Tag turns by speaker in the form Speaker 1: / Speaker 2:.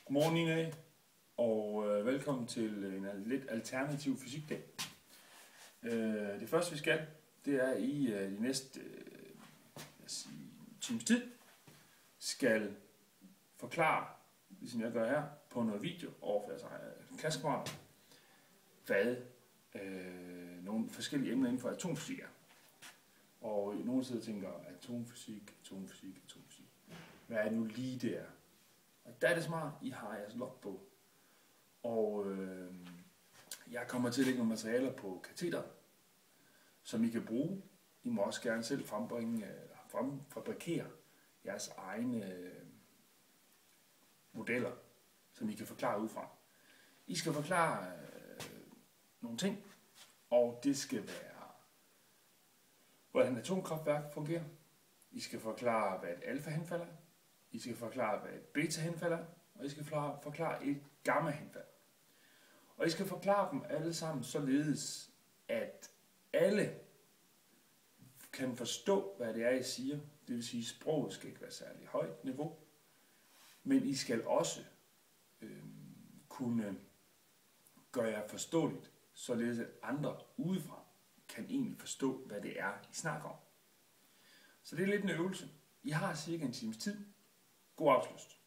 Speaker 1: Godmorgen Nina, og velkommen til en lidt alternativ fysikdag. Det første vi skal, det er i de næste times tid, skal forklare, ligesom jeg gør her, på noget video overfor jeres klassekammerater, hvad nogle forskellige emner inden for atomfysik er. Og nogle sidder og tænker, atomfysik. Hvad er det nu lige det er? Og der er det smart, I har jeres logbog. Og jeg kommer til at lægge nogle materialer på katheder, som I kan bruge. I må også gerne selv fabrikere jeres egne modeller, som I kan forklare ud fra. I skal forklare nogle ting, og det skal være, hvordan et atomkraftværk fungerer. I skal forklare, hvad et alfa-henfald er. I skal forklare, hvad et beta-henfald er. Og I skal forklare et gamma-henfald. Og I skal forklare dem alle sammen således, at alle kan forstå, hvad det er, I siger. Det vil sige, at sproget skal ikke være særlig højt niveau. Men I skal også kunne gøre jer forståeligt, således at andre udefra kan egentlig forstå, hvad det er, I snakker om. Så det er lidt en øvelse. I har cirka en times tid. God afslutning.